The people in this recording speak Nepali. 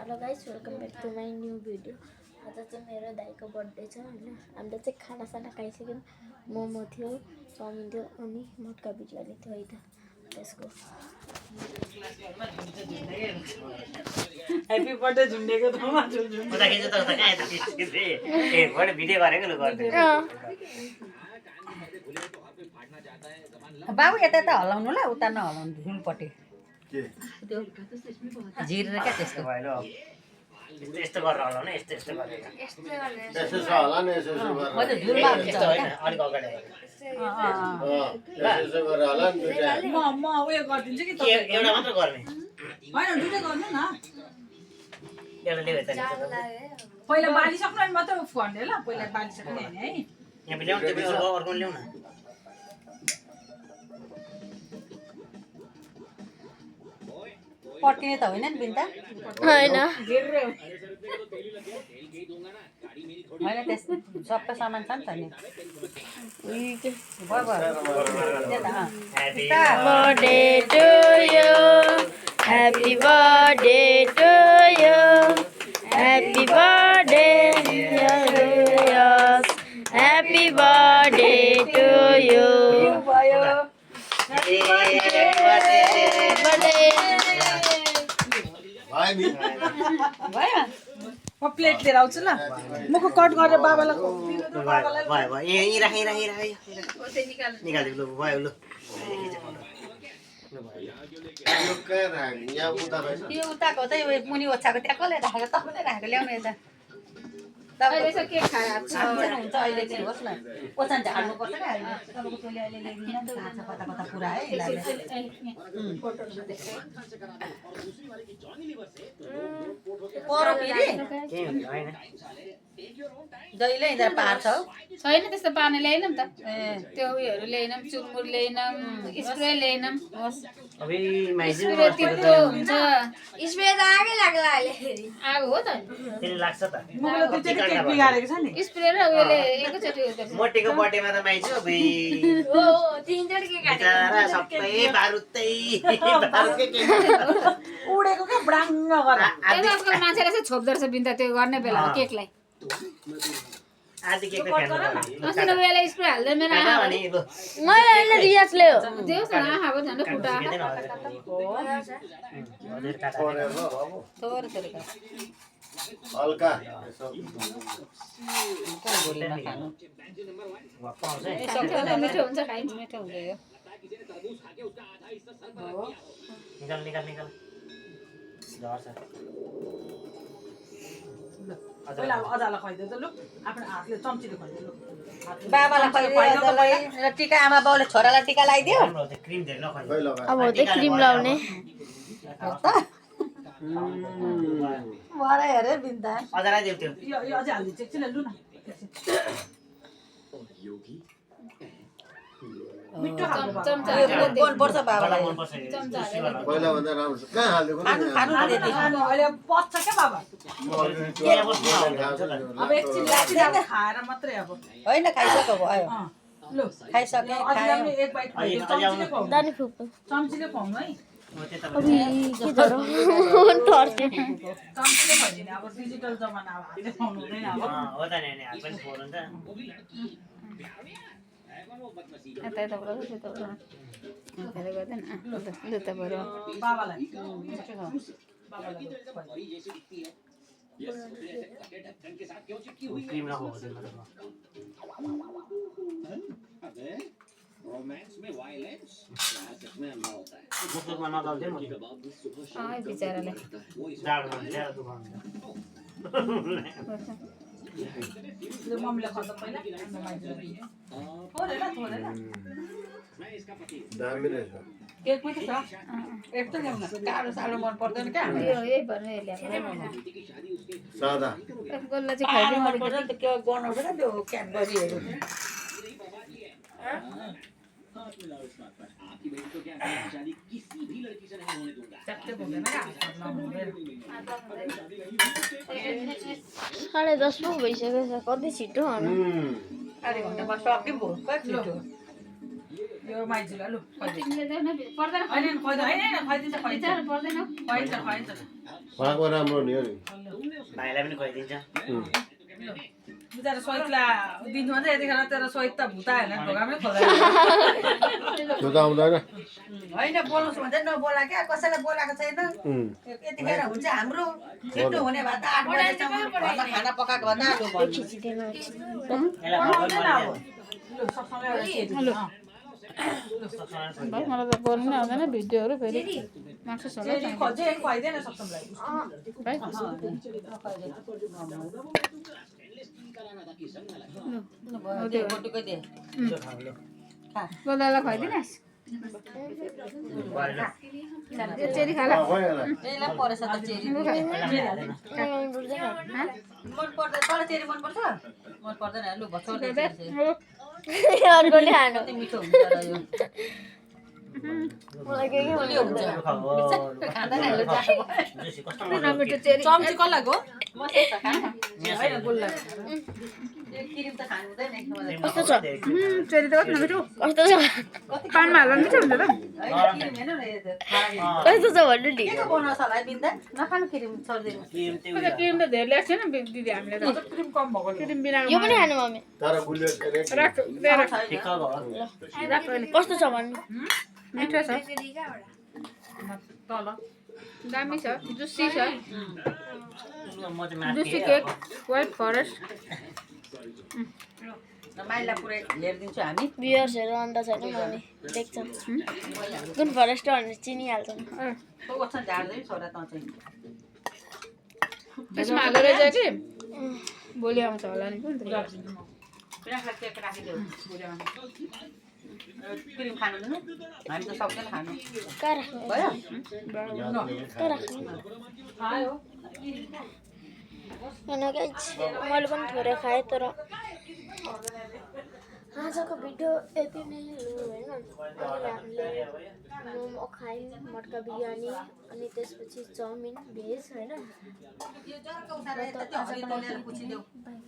Hello guys, welcome back to my new video. आज चाहिँ मेरो दाइको बर्थडे छ होइन। हामीले चाहिँ खानासाना खाइसक्यौँ। मोमो थियो, चाउमिन थियो अनि मटका बिरयानी थियो है त। त्यसको ह्यापी बर्थडे झुन्डेको ठाउँमा बाबु यता त हलाउनु ल, उता नहलाउनु झुलपट्टि झिरेर क्या त्यस्तो यस्तो गरेर हलाउनु यस्तो यस्तो गरेर यसो छ होला नि यसो गरेर म त झुलमा हुन्छ यस्तो होइन अलिक अगाडि यसो गरेर होला नि दुईटा म उयो गरिदिन्छु कि एउटा मात्र गर्ने होइन दुइटै गर्नु न एउटा ल्याउ यता पहिला बालिसक्नु अनि मात्रै गर्ने ल, पहिला बालिसक्नु होइन है। यहाँ ल्याउनु त्यो पनि अर्को ल्याउ न पट्टिने त होइन नि बिन्ता होइन होइन त्यस सबै सामान छ नि त नि भयो birthday to you, happy birthday to you, happy birthday happy birthday to you. भयो भयो म प्लेट लिएर आउँछु ल, मुख कट गरेर बाबालाई भयो भयो यहीँ राखेँ निकालिदिनु लु भयो लु यहाँ उता रहेछ यो उताको चाहिँ उयो मुनि ओछ्याएको त्यहाँ कसले राखेको तपाईँले राखेको ल्याउनु यता हुन्छ अहिले चाहिँ होस् न ओछ्यान झार्नुपर्छ क्या अहिले तपाईँको तैँले अहिले ल्याइदिनु त घाँस कता कता पुरा है पर फेरि केही हुन्छ होइन जहिले हिँडेर पार्छ हौ छैन त्यस्तो पार्ने ल्याएनौँ त ए त्यो उयोहरू ल्याएनौँ चुरमुर ल्याएनौँ स्प्रे ल्याएनौँ अबे माइजू स्प्रे तिम्रो हुन्छ स्प्रे त आगै लाग्ला अहिले। आगो हो त त्यसले लाग्छ त मुखले दुईचोटि केक बिगारेको छ नि स्प्रे र उयोले एकैचोटि उयो गर्छ मोटेको बर्थडेमा त माइजू अबे हो तीनचोटि के बिचारा सबै बारुदै बारुदकै केक उडेको क्या ब्राङ्ग गरेर त्यो आजकल मान्छेले चाहिँ छोप्दो रहेछ बिन्दा त्यो गर्ने बेलामा केकलाई आधी केक त खानु अस्ति उयोले स्प्रे हाल्दै मेरो आँखा भने लु मैले होइन रियाजले हो। देऊ न आँखाको झन्डै खुट्टा आँखा हजुर काटा थोरै थोरै हल्का भोलिमा खानु पाउँछ है मिठो हुन्छ खाइन्छ मिठो हुन्छ यो निकाल निकाल निकाल झर्छ पहिला अजालाई खुवाइदियो त लु आफ्नो हातले चम्चीले खुवाइदियो लु बाबालाई खुवाइदियो र टिका आमा बाउले छोरालाई टिका लगाइदियो राम्रो हुन्छ क्रिम धेरै नखानु खै लगा अब हो त क्रिम लाउने। भरे हेरे बिन्दा अझै देऊ त्यो यो अझै हालिदिन्छ एकछिन लु न मिठो खानु चम्चा मनपर्छ बाबालाई मनपर्छ पहिला भन्दा राम्रो छ कहाँ हाल्दिएको खानु खानु न त्यति अहिले पच्छ क्या बाबा अब एकछिन लाग्छ खाएर मात्रै अब होइन खाइसक्यो भयो लु खाइसक्यो अझै पनि एक बाइट खाइदियो चम्चीले खुवाउनु दानी फुप्पो चम्चीले खुवाउनु है के जरो टर्के चम्चीले खुवाइदिने अब डिजिटल जमाना अब हातले खुवाउनु हुँदैन अब हो त नि हात पनि फोर हुन्छ यता यताबाट त्यताबाट धेरै गर्दैन लु त बरु बाबालाई बाबालाई क्रिम नखाऊ मुखमा नदल्थ्यो म बिचरालाई जाडोमा ल्याएर दुखाउँछ लु मम्मीलाई खर्च पहिला थोरै ल थोरै ल दामी रहेछ केक पनि छ एक त ल्याउन गाह्रो साह्रो मन पर्दैन क्या यो यही भन्नु ल्याएको सादा गोल्ला चाहिँ खानु खाइदिउँ मन पर्छ नि त के बनाउँछ क्या त्यो क्याडबरीहरू च्याप्टे हुँदैन क्या साढे 10 पो भइसक्यो छ, कति छिटो आउनु। आधी घन्टामा सक्यो भयो कति छिटो यो माइजूलाई लु तिमीले देऊ न पर्दैन होइन खुवाइदिन्छ खुवाइदिन्छ बिचरा पर्दैन खुवाइदिन्छ उहाँको राम्रो नि हो नि भाइलाई पनि खुवाइदिन्छ बिचारा सहितलाई दिनु भने यतिखेर तेरो सहित त भुता होइन ढोकामै खोल्दैन त्यो त आउँदैन होइन बोलाउँछु भने चाहिँ नबोला क्या कसैलाई बोलाएको छैन यतिखेर हुन्छ हाम्रो छिटो हुने भए त 8 बजेसम्म घरमा खाना पकाएको भन्दा आलु बन्यो खिचिदिनु बस मलाई त बोल्नु नै आउँदैन भिडियोहरू फेरि माक्स होला खोज्यो खुवाइदिएन सक्छमलाई भाइ बटुकै दे गोदालाई खुवाइदिनुहोस् यो चेरी खाला यसलाई परेछ त चेरी मन पर्दैन तँलाई चेरी मन पर्छ मन पर्दैन लु भछोड दे अर्कोले खानु कति मिठो हुन्छ र यो मलाई के गुलियो हुन्छ खाँदैन अहिले नमिठो चेरी चम्ची कसलाई गो म त खान हैन गुल्ला क्रिम त खानु हुँदैन कस्तो छ चेरी त कति नमिठो कस्तो छ पानमा हाल्दा मिठो हुन्छ त क्रिम हेर्नु न यो कस्तो छ भन्नु नि के बनाउँछ होला बिन्दा नखानु क्रिम छोडिदिनु क्रिम त धेरै ल्याएको छैन दिदी हामीले त क्रिम कम भएको क्रिम बिना यो पनि खानु मम्मी तर गुलियो राख दे राख ठिक्क भयो राख अहिले कस्तो छ भन्नु मिठो छ तल दामी छ जुसी छ म चाहिँ माथि जुसी केक व्हाइट फरेस्ट माइला पुरै हेरिदिन्छु हामी भ्युअर्सहरू अन्त छैन मम्मी देख्छ कुन फरेस्ट भनेर चिनिहाल्छन् तो ओछन झार्दै छोरा त चाहिँ त्यसमा हाल्दो रहेछ कि भोलि आउँछ होला नि कुन पिराकलाई केक राखिदेऊ क्रिम खानु दिनु हामी त सक्दैन खानु कहाँ राख्नु भयो कहाँ राख्नु खायो होइन गाइज मैले पनि थोरै खाएँ तर आजको भिडियो यति नै हो होइन अहिले हामीले मोमो खायौँ मटका बिरयानी अनि त्यसपछि चाउमिन भेज होइन यो जराको उठाएर यता त्यो हरियो तोलेर पुछिदेऊ बाई